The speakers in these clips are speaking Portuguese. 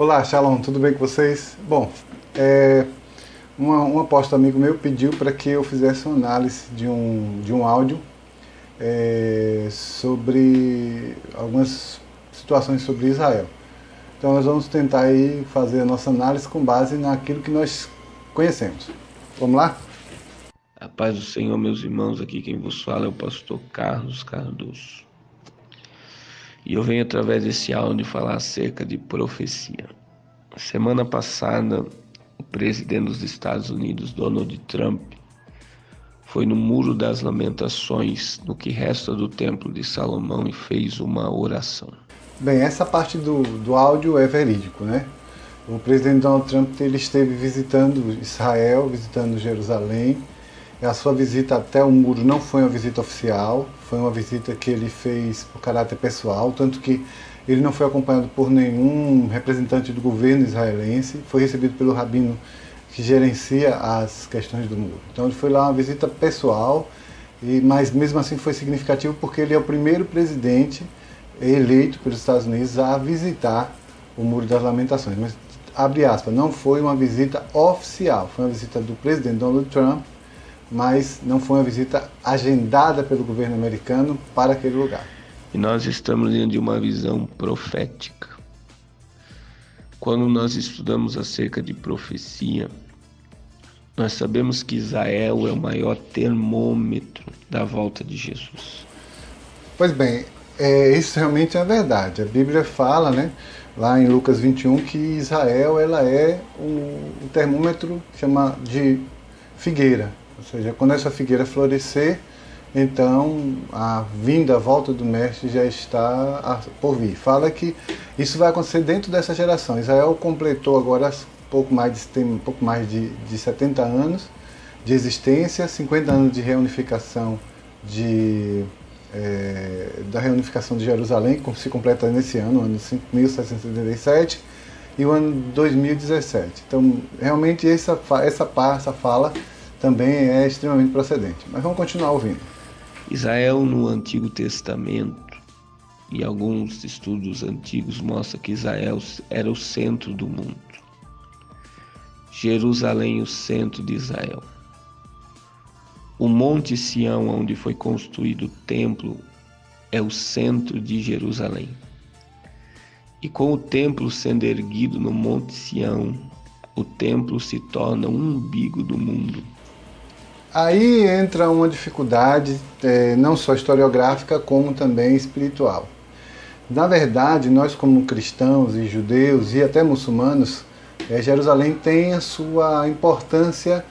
Olá, Shalom, tudo bem com vocês? Bom, um apóstolo amigo meu pediu para que eu fizesse uma análise de um áudio sobre algumas situações sobre Israel. Então nós vamos tentar aí fazer a nossa análise com base naquilo que nós conhecemos. Vamos lá? A paz do Senhor, meus irmãos, aqui quem vos fala é o pastor Carlos Cardoso. E eu venho através desse áudio falar acerca de profecia. Semana passada, o presidente dos Estados Unidos, Donald Trump, foi no Muro das Lamentações, no que resta do Templo de Salomão, e fez uma oração. Bem, essa parte do áudio é verídico, né? O presidente Donald Trump ele esteve visitando Israel, visitando Jerusalém. A sua visita até o muro não foi uma visita oficial, foi uma visita que ele fez por caráter pessoal, tanto que ele não foi acompanhado por nenhum representante do governo israelense, foi recebido pelo rabino que gerencia as questões do muro. Então ele foi lá uma visita pessoal, mas mesmo assim foi significativo porque ele é o primeiro presidente eleito pelos Estados Unidos a visitar o Muro das Lamentações. Mas, abre aspas, não foi uma visita oficial, foi uma visita do presidente Donald Trump, mas não foi uma visita agendada pelo governo americano para aquele lugar. E nós estamos diante de uma visão profética. Quando nós estudamos acerca de profecia, nós sabemos que Israel é o maior termômetro da volta de Jesus. Pois bem, isso realmente é verdade. A Bíblia fala, né, lá em Lucas 21, que Israel ela é o termômetro chama de figueira. Ou seja, quando essa figueira florescer, então a volta do Mestre já está por vir. Fala que isso vai acontecer dentro dessa geração. Israel completou agora tem um pouco mais de 70 anos de existência, 50 anos de reunificação da reunificação de Jerusalém, que se completa nesse ano 5777, e o ano 2017. Então, realmente essa fala também é extremamente procedente. Mas vamos continuar ouvindo. Israel no Antigo Testamento, e alguns estudos antigos mostram que Israel era o centro do mundo. Jerusalém, o centro de Israel. O Monte Sião, onde foi construído o templo, é o centro de Jerusalém. E com o templo sendo erguido no Monte Sião, o templo se torna o umbigo do mundo. Aí entra uma dificuldade, não só historiográfica, como também espiritual. Na verdade, nós como cristãos e judeus e até muçulmanos, Jerusalém tem a sua importância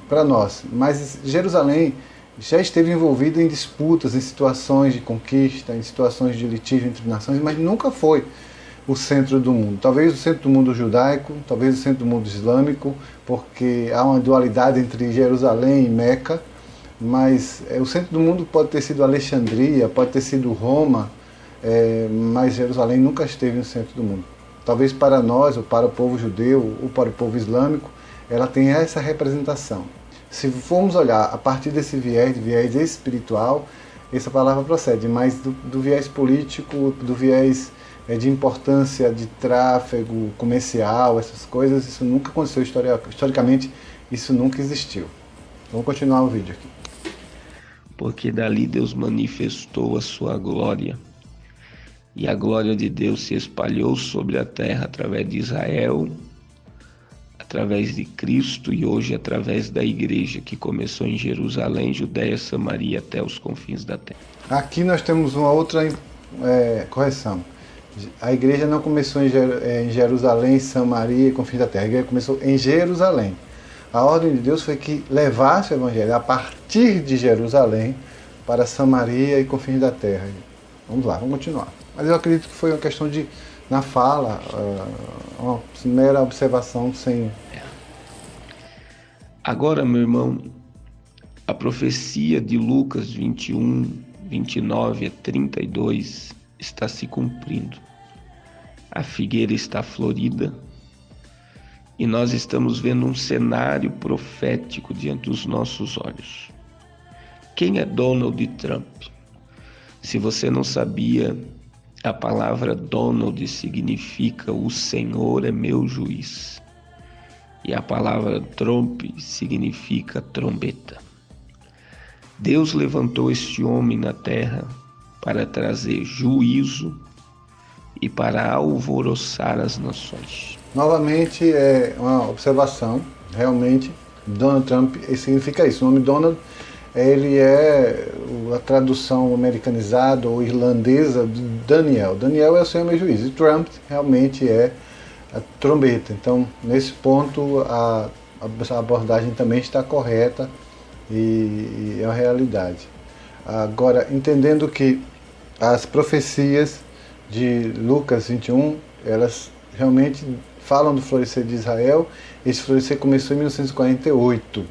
para nós. Mas Jerusalém já esteve envolvida em disputas, em situações de conquista, em situações de litígio entre nações, mas nunca foi o centro do mundo. Talvez o centro do mundo judaico, talvez o centro do mundo islâmico, porque há uma dualidade entre Jerusalém e Meca, mas o centro do mundo pode ter sido Alexandria, pode ter sido Roma, mas Jerusalém nunca esteve no centro do mundo. Talvez para nós, ou para o povo judeu, ou para o povo islâmico, ela tem essa representação. Se formos olhar a partir desse viés espiritual, essa palavra procede, mas do viés político, do viés de importância de tráfego comercial, essas coisas, isso nunca aconteceu historicamente, isso nunca existiu. Vamos continuar o vídeo aqui. Porque dali Deus manifestou a sua glória, e a glória de Deus se espalhou sobre a terra através de Israel, através de Cristo e hoje através da igreja que começou em Jerusalém, Judeia, Samaria até os confins da terra. Aqui nós temos uma outra correção. A igreja não começou em Jerusalém, Samaria e confins da terra. A igreja começou em Jerusalém. A ordem de Deus foi que levasse o evangelho a partir de Jerusalém para Samaria e confins da terra. Vamos lá, vamos continuar. Mas eu acredito que foi uma questão de, na fala, uma mera observação sem... Agora, meu irmão, a profecia de Lucas 21, 29 a 32 está se cumprindo. A figueira está florida e nós estamos vendo um cenário profético diante dos nossos olhos. Quem é Donald Trump? Se você não sabia, A palavra Donald significa o Senhor é meu juiz. E a palavra Trump significa trombeta. Deus levantou este homem na terra para trazer juízo e para alvoroçar as nações. Novamente, é uma observação, realmente, Donald Trump significa isso. O nome Donald, ele é a tradução americanizada ou irlandesa de Daniel. Daniel é o Senhor meu juiz, e Trump realmente é a trombeta. Então, nesse ponto, a abordagem também está correta e é uma realidade. Agora, entendendo que as profecias de Lucas 21, elas realmente falam do florescer de Israel. Esse florescer começou em 1948.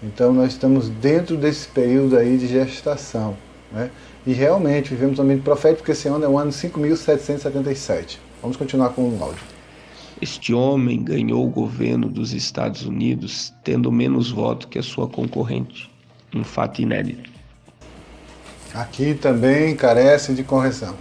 Então nós estamos dentro desse período aí de gestação, né? E realmente vivemos um ambiente profético, porque esse ano é o ano 5.777. Vamos continuar com o áudio. Este homem ganhou o governo dos Estados Unidos tendo menos votos que a sua concorrente. Um fato inédito. Aqui também carece de correção.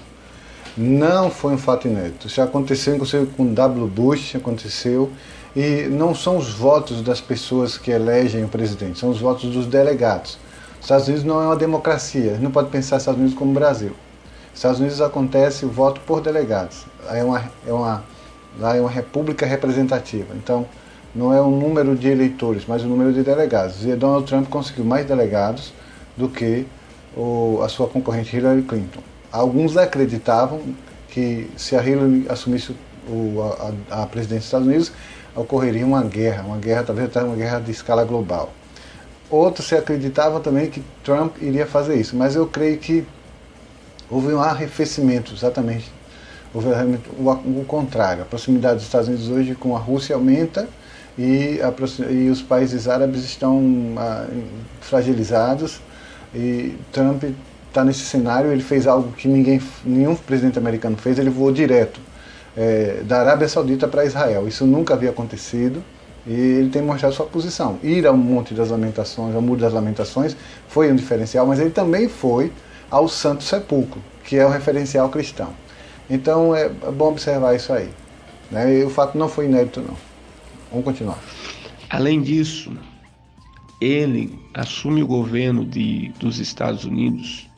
Não foi um fato inédito. Já aconteceu, inclusive com W. Bush, aconteceu. E não são os votos das pessoas que elegem o presidente, são os votos dos delegados. Os Estados Unidos não é uma democracia, a gente não pode pensar os Estados Unidos como o Brasil. Nos Estados Unidos acontece o voto por delegados. Lá é uma república representativa. Então, não é um número de eleitores, mas o número de delegados. E Donald Trump conseguiu mais delegados do que a sua concorrente Hillary Clinton. Alguns acreditavam que se a Hillary assumisse a presidência dos Estados Unidos, ocorreria uma guerra, talvez até uma guerra de escala global. Outros se acreditavam também que Trump iria fazer isso, mas eu creio que houve um arrefecimento, exatamente. Houve o contrário. A proximidade dos Estados Unidos hoje com a Rússia aumenta e os países árabes estão fragilizados, e Trump está nesse cenário. Ele fez algo que nenhum presidente americano fez, ele voou direto da Arábia Saudita para Israel. Isso nunca havia acontecido e ele tem mostrado sua posição. Ir ao Monte das Lamentações, ao Muro das Lamentações, foi um diferencial, mas ele também foi ao Santo Sepulcro, que é o referencial cristão. Então é bom observar isso aí, né? E o fato não foi inédito, não. Vamos continuar. Além disso, ele assume o governo dos Estados Unidos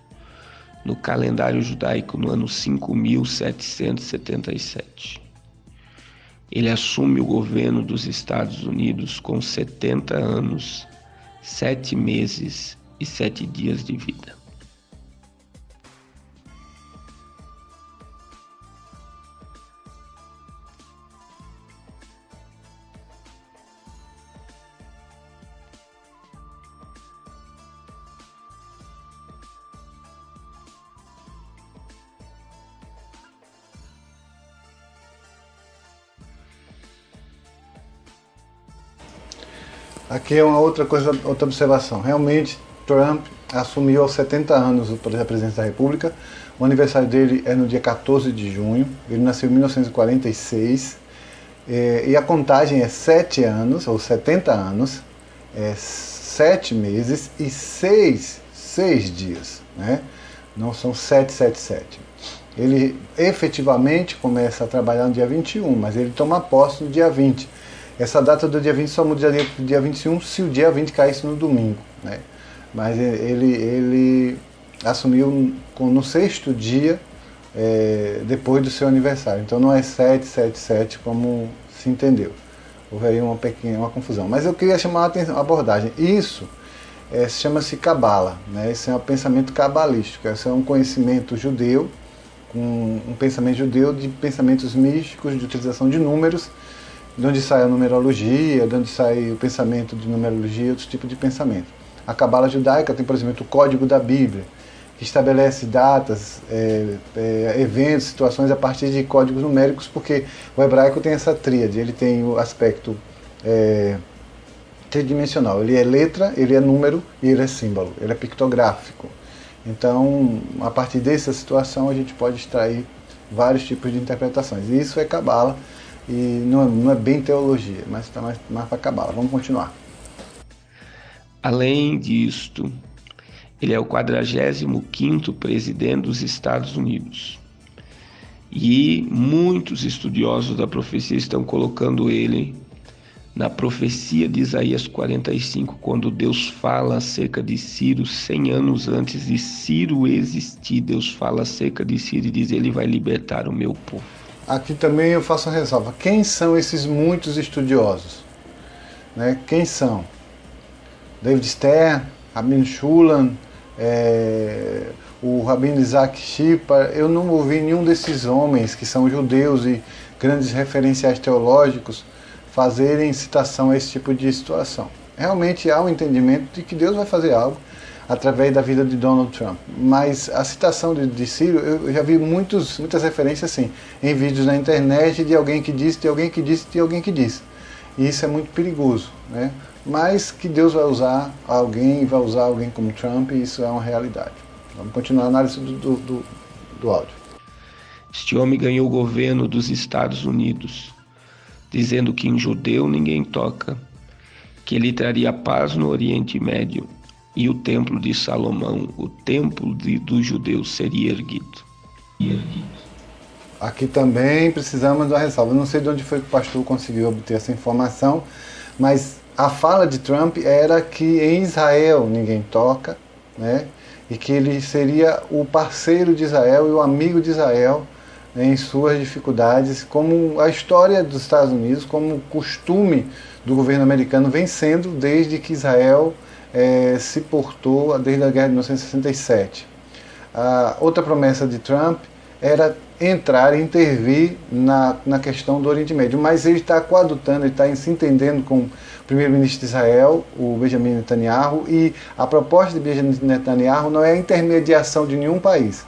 no calendário judaico no ano 5.777. Ele assume o governo dos Estados Unidos com 70 anos, 7 meses e 7 dias de vida. Aqui é uma outra observação. Realmente, Trump assumiu aos 70 anos a presidência da República. O aniversário dele é no dia 14 de junho. Ele nasceu em 1946. E a contagem é 7 anos, ou 70 anos, 7 meses e 6 dias, né? Não são 777. Ele efetivamente começa a trabalhar no dia 21, mas ele toma posse no dia 20. Essa data do dia 20 só muda do dia 21 se o dia 20 caísse no domingo, né? Mas ele assumiu no 6º dia depois do seu aniversário. Então não é 777 como se entendeu. Houve aí uma confusão. Mas eu queria chamar a atenção, a abordagem. Isso chama-se Cabala, né? Esse é um pensamento cabalístico. Esse é um conhecimento judeu, um pensamento judeu de pensamentos místicos, de utilização de números, de onde sai a numerologia, de onde sai o pensamento de numerologia, outros tipos de pensamento. A Cabala judaica tem, por exemplo, o Código da Bíblia, que estabelece datas, eventos, situações a partir de códigos numéricos, porque o hebraico tem essa tríade, ele tem o aspecto tridimensional, ele é letra, ele é número e ele é símbolo, ele é pictográfico. Então, a partir dessa situação, a gente pode extrair vários tipos de interpretações. E isso é Cabala, e não é bem teologia, mas está mais para Cabala. Vamos continuar. Além disto, ele é o 45º presidente dos Estados Unidos. E muitos estudiosos da profecia estão colocando ele na profecia de Isaías 45, quando Deus fala acerca de Ciro 100 anos antes de Ciro existir. Deus fala acerca de Ciro e diz: ele vai libertar o meu povo. Aqui também eu faço uma ressalva. Quem são esses muitos estudiosos? Né? Quem são? David Stern, Rabino Shulam, o Rabino Isaac Shipar. Eu não ouvi nenhum desses homens que são judeus e grandes referenciais teológicos fazerem citação a esse tipo de situação. Realmente há um entendimento de que Deus vai fazer algo através da vida de Donald Trump. Mas a citação de Ciro, eu já vi muitas referências assim, em vídeos na internet de alguém que disse, de alguém que disse, de alguém que disse. E isso é muito perigoso, né? Mas que Deus vai usar alguém como Trump, e isso é uma realidade. Vamos continuar a análise do áudio. Este homem ganhou o governo dos Estados Unidos, dizendo que em judeu ninguém toca, que ele traria paz no Oriente Médio e o templo de Salomão, o templo dos judeus, seria erguido. Aqui também precisamos de uma ressalva. Eu não sei de onde foi que o pastor conseguiu obter essa informação, mas a fala de Trump era que em Israel ninguém toca, né? E que ele seria o parceiro de Israel e o amigo de Israel, né, em suas dificuldades, como a história dos Estados Unidos, como o costume do governo americano vem sendo desde que Israel se portou, desde a guerra de 1967. A outra promessa de Trump era entrar e intervir na questão do Oriente Médio, mas ele está coadutando, ele está se entendendo com o primeiro-ministro de Israel, o Benjamin Netanyahu, e a proposta de Benjamin Netanyahu não é a intermediação de nenhum país,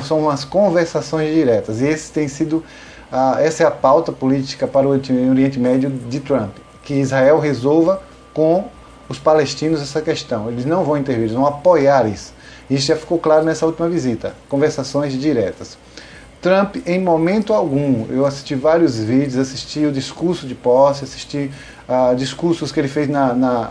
são as conversações diretas, e essa é a pauta política para o Oriente Médio de Trump, que Israel resolva com os palestinos essa questão. Eles não vão intervir, eles vão apoiar isso. Isso já ficou claro nessa última visita, conversações diretas. Trump, em momento algum, eu assisti vários vídeos, assisti o discurso de posse, assisti discursos que ele fez na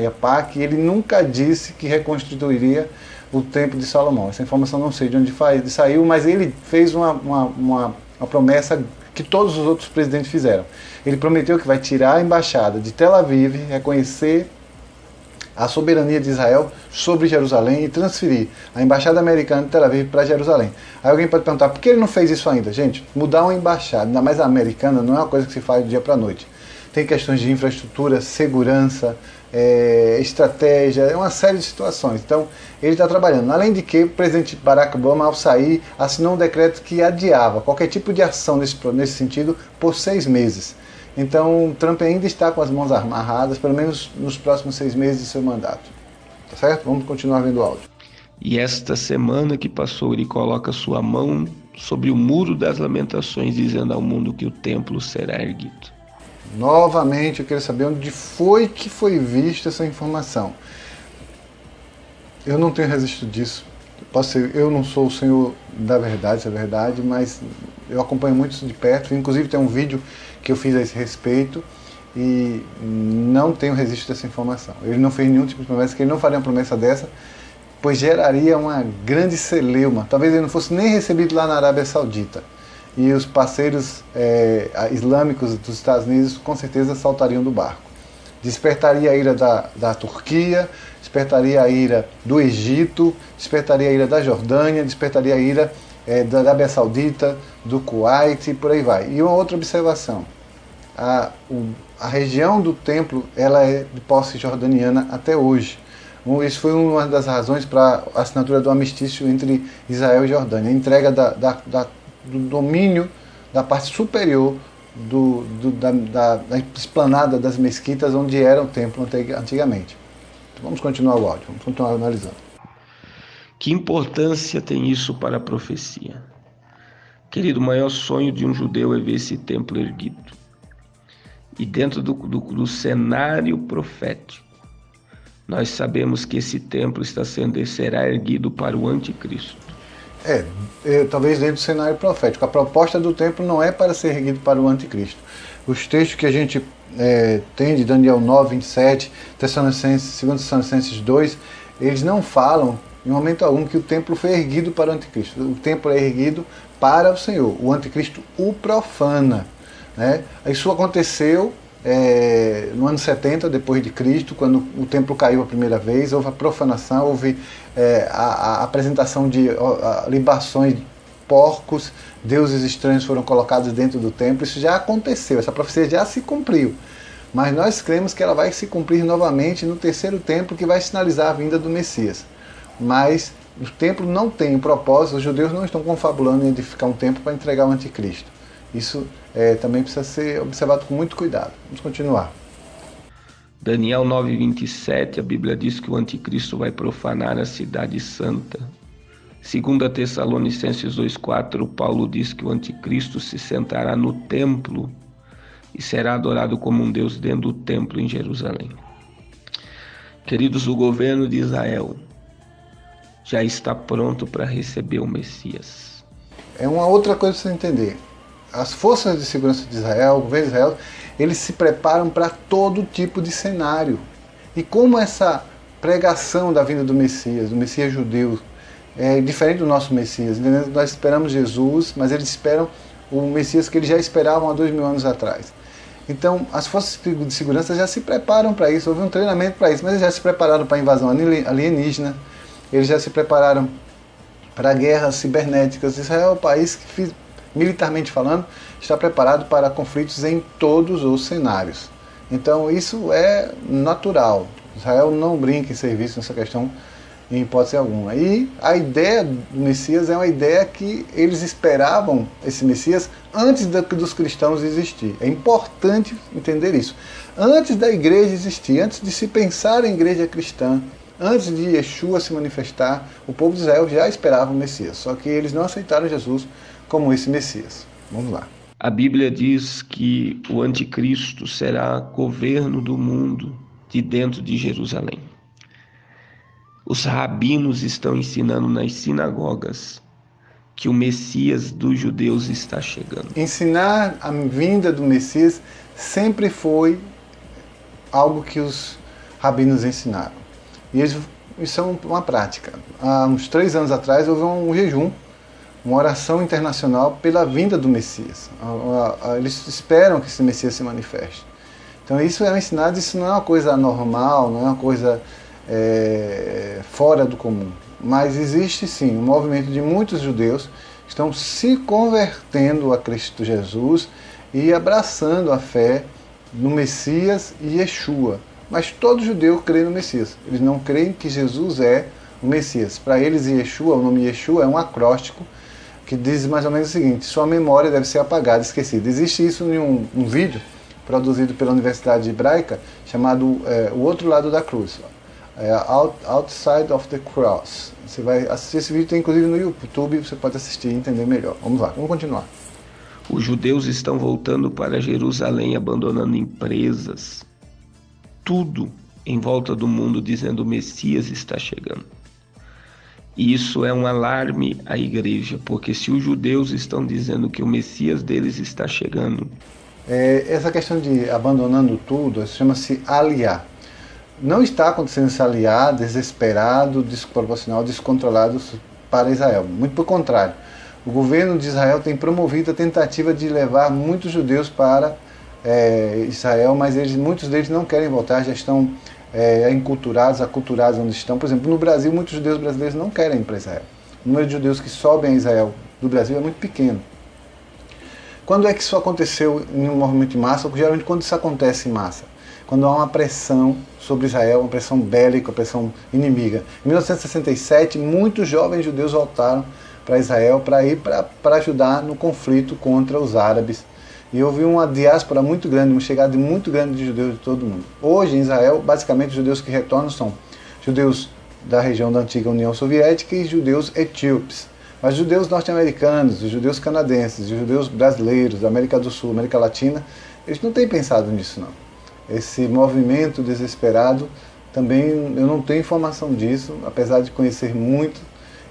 IAPAC, e ele nunca disse que reconstituiria o Templo de Salomão. Essa informação não sei de onde saiu, mas ele fez uma promessa que todos os outros presidentes fizeram. Ele prometeu que vai tirar a embaixada de Tel Aviv, reconhecer a soberania de Israel sobre Jerusalém e transferir a embaixada americana de Tel Aviv para Jerusalém. Aí alguém pode perguntar, por que ele não fez isso ainda? Gente, mudar uma embaixada, ainda mais a americana, não é uma coisa que se faz do dia para a noite. Tem questões de infraestrutura, segurança, estratégia, é uma série de situações. Então, ele está trabalhando. Além de que o presidente Barack Obama, ao sair, assinou um decreto que adiava qualquer tipo de ação nesse sentido por 6 meses. Então, Trump ainda está com as mãos amarradas, pelo menos nos próximos 6 meses de seu mandato. Tá certo? Vamos continuar vendo o áudio. E esta semana que passou, ele coloca sua mão sobre o muro das lamentações, dizendo ao mundo que o templo será erguido. Novamente, eu quero saber onde foi que foi vista essa informação. Eu não tenho registro disso. Eu não sou o senhor da verdade, isso é verdade, mas eu acompanho muito isso de perto. Inclusive tem um vídeo que eu fiz a esse respeito e não tenho registro dessa informação. Ele não fez nenhum tipo de promessa, que ele não faria uma promessa dessa, pois geraria uma grande celeuma. Talvez ele não fosse nem recebido lá na Arábia Saudita. E os parceiros islâmicos dos Estados Unidos com certeza saltariam do barco. Despertaria a ira da Turquia, despertaria a ira do Egito, despertaria a ira da Jordânia, despertaria a ira da Arábia Saudita, do Kuwait e por aí vai. E uma outra observação, a região do templo ela é de posse jordaniana até hoje. Isso foi uma das razões para a assinatura do armistício entre Israel e Jordânia, a entrega do domínio da parte superior da esplanada das mesquitas onde era o templo antigamente. Então, vamos continuar o áudio, vamos continuar analisando. Que importância tem isso para a profecia? Querido, o maior sonho de um judeu é ver esse templo erguido. E dentro do cenário profético, nós sabemos que esse templo será erguido para o anticristo. Talvez dentro do cenário profético. A proposta do templo não é para ser erguido para o anticristo. Os textos que a gente tem de Daniel 9, 27, 2 Tessalonicenses 2, eles não falam em momento algum, que o templo foi erguido para o anticristo. O templo é erguido para o Senhor. O anticristo o profana, né? Isso aconteceu no ano 70 depois de Cristo, quando o templo caiu a primeira vez. Houve a profanação, houve a apresentação de libações, porcos, deuses estranhos foram colocados dentro do templo. Isso já aconteceu, essa profecia já se cumpriu. Mas nós cremos que ela vai se cumprir novamente no terceiro templo, que vai sinalizar a vinda do Messias. Mas o templo não tem o propósito, os judeus não estão confabulando em edificar um templo para entregar o anticristo. Isso também precisa ser observado com muito cuidado. Vamos continuar. Daniel 9:27, a Bíblia diz que o anticristo vai profanar a cidade santa. 2 Tessalonicenses 2:4, Paulo diz que o anticristo se sentará no templo e será adorado como um Deus dentro do templo em Jerusalém. Queridos, o governo de Israel já está pronto para receber o Messias. É uma outra coisa para você entender. As forças de segurança de Israel, o governo de Israel, eles se preparam para todo tipo de cenário. E como essa pregação da vinda do Messias judeu, é diferente do nosso Messias, entendeu? Nós esperamos Jesus, mas eles esperam o Messias que eles já esperavam há 2000 anos atrás. Então, as forças de segurança já se preparam para isso, houve um treinamento para isso, mas eles já se prepararam para a invasão alienígena, eles já se prepararam para guerras cibernéticas. Israel é um país que, militarmente falando, está preparado para conflitos em todos os cenários. Então, isso é natural. Israel não brinca em serviço nessa questão em hipótese alguma. E a ideia do Messias é uma ideia que eles esperavam esse Messias antes dos cristãos existir. É importante entender isso. Antes da igreja existir, antes de se pensar em igreja cristã, antes de Yeshua se manifestar, o povo de Israel já esperava o Messias. Só que eles não aceitaram Jesus como esse Messias. Vamos lá. A Bíblia diz que o anticristo será governo do mundo de dentro de Jerusalém. Os rabinos estão ensinando nas sinagogas que o Messias dos judeus está chegando. Ensinar a vinda do Messias sempre foi algo que os rabinos ensinaram. E isso é uma prática. Há uns 3 anos atrás houve um jejum, uma oração internacional pela vinda do Messias. Eles esperam que esse Messias se manifeste. Então isso é ensinado, isso não é uma coisa anormal, não é uma coisa fora do comum. Mas existe sim um movimento de muitos judeus que estão se convertendo a Cristo Jesus e abraçando a fé no Messias e Yeshua. Mas todo judeu crê no Messias. Eles não creem que Jesus é o Messias. Para eles, Yeshua, o nome Yeshua é um acróstico que diz mais ou menos o seguinte: sua memória deve ser apagada, esquecida. Existe isso em um vídeo produzido pela Universidade Hebraica chamado O Outro Lado da Cruz. Outside of the Cross. Você vai assistir esse vídeo, tem inclusive no YouTube, você pode assistir e entender melhor. Vamos lá, vamos continuar. Os judeus estão voltando para Jerusalém, abandonando empresas, tudo em volta do mundo, dizendo: o Messias está chegando. E isso é um alarme à igreja, porque se os judeus estão dizendo que o Messias deles está chegando... Essa questão de abandonando tudo, chama-se aliar. Não está acontecendo esse aliar desesperado, desproporcional, descontrolado para Israel. Muito pelo contrário. O governo de Israel tem promovido a tentativa de levar muitos judeus para Israel, mas muitos deles não querem voltar, já estão aculturados onde estão. Por exemplo, no Brasil, muitos judeus brasileiros não querem ir para Israel. O número de judeus que sobem a Israel do Brasil é muito pequeno. Quando é que isso aconteceu em um movimento de massa? Geralmente quando isso acontece em massa. Quando há uma pressão sobre Israel, uma pressão bélica, uma pressão inimiga. Em 1967, muitos jovens judeus voltaram para Israel para ir para ajudar no conflito contra os árabes. E houve uma diáspora muito grande, uma chegada muito grande de judeus de todo o mundo. Hoje, em Israel, basicamente, os judeus que retornam são judeus da região da antiga União Soviética e judeus etíopes. Mas judeus norte-americanos, os judeus canadenses, os judeus brasileiros, da América do Sul, América Latina, eles não têm pensado nisso, não. Esse movimento desesperado, também eu não tenho informação disso, apesar de conhecer muito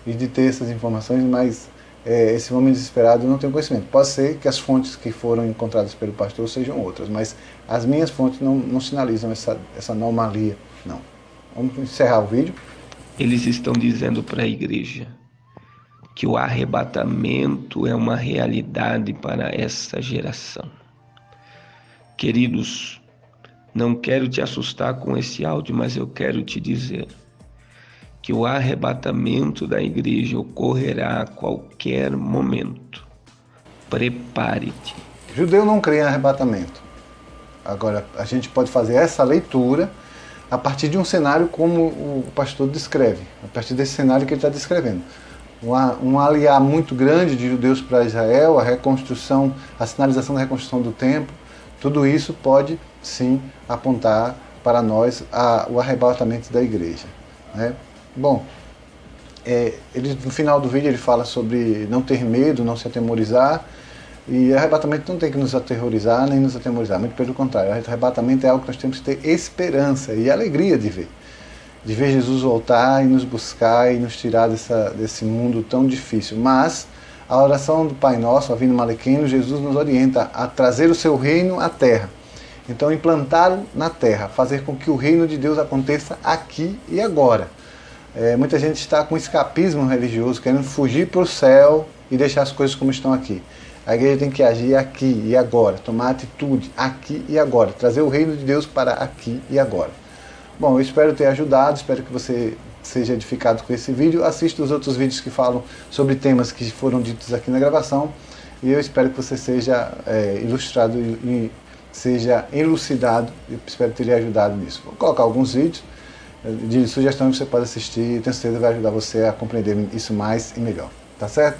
e de ter essas informações, mas esse movimento desesperado eu não tenho conhecimento. Pode ser que as fontes que foram encontradas pelo pastor sejam outras, mas as minhas fontes não sinalizam essa anomalia, não. Vamos encerrar o vídeo. Eles estão dizendo para a igreja que o arrebatamento é uma realidade para essa geração. Queridos, não quero te assustar com esse áudio, mas eu quero te dizer que o arrebatamento da igreja ocorrerá a qualquer momento. Prepare-te. Judeu não crê em arrebatamento. Agora, a gente pode fazer essa leitura a partir de um cenário como o pastor descreve, a partir desse cenário que ele está descrevendo. Um aliar muito grande de judeus para Israel, a reconstrução, a sinalização da reconstrução do templo, tudo isso pode sim apontar para nós o arrebatamento da igreja, né? Bom, no final do vídeo ele fala sobre não ter medo, não se atemorizar, e arrebatamento não tem que nos aterrorizar nem nos atemorizar, muito pelo contrário, arrebatamento é algo que nós temos que ter esperança e alegria de ver Jesus voltar e nos buscar e nos tirar desse mundo tão difícil. Mas a oração do Pai Nosso, Avinu Malekenu, Jesus nos orienta a trazer o seu reino à terra. Então implantá-lo na terra, fazer com que o reino de Deus aconteça aqui e agora. Muita gente está com escapismo religioso, querendo fugir para o céu e deixar as coisas como estão aqui. A igreja tem que agir aqui e agora, tomar atitude aqui e agora, trazer o reino de Deus para aqui e agora. Bom, eu espero ter ajudado, espero que você seja edificado com esse vídeo. Assista os outros vídeos que falam sobre temas que foram ditos aqui na gravação. E eu espero que você seja ilustrado e seja elucidado. Eu espero ter lhe ajudado nisso. Vou colocar alguns vídeos de sugestão que você pode assistir. Tenho certeza que vai ajudar você a compreender isso mais e melhor. Tá certo?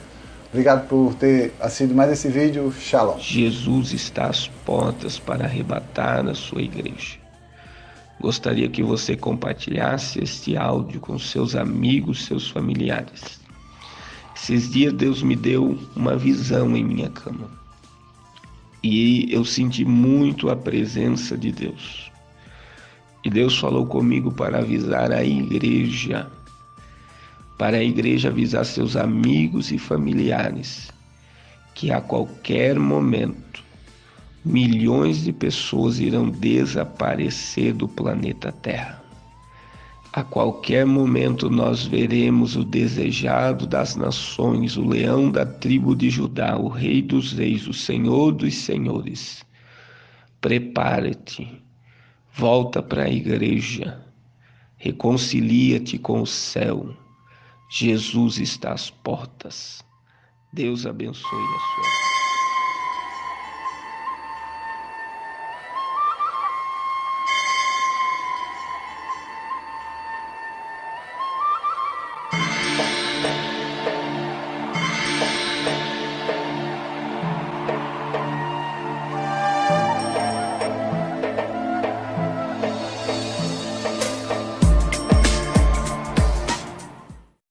Obrigado por ter assistido mais esse vídeo. Shalom. Jesus está às portas para arrebatar a sua igreja. Gostaria que você compartilhasse este áudio com seus amigos, seus familiares. Esses dias Deus me deu uma visão em minha cama. E eu senti muito a presença de Deus. E Deus falou comigo para avisar a igreja. Para a igreja avisar seus amigos e familiares que a qualquer momento milhões de pessoas irão desaparecer do planeta Terra. A qualquer momento nós veremos o desejado das nações, o leão da tribo de Judá, o rei dos reis, o senhor dos senhores. Prepara-te, volta para a igreja, reconcilia-te com o céu. Jesus está às portas. Deus abençoe a sua vida.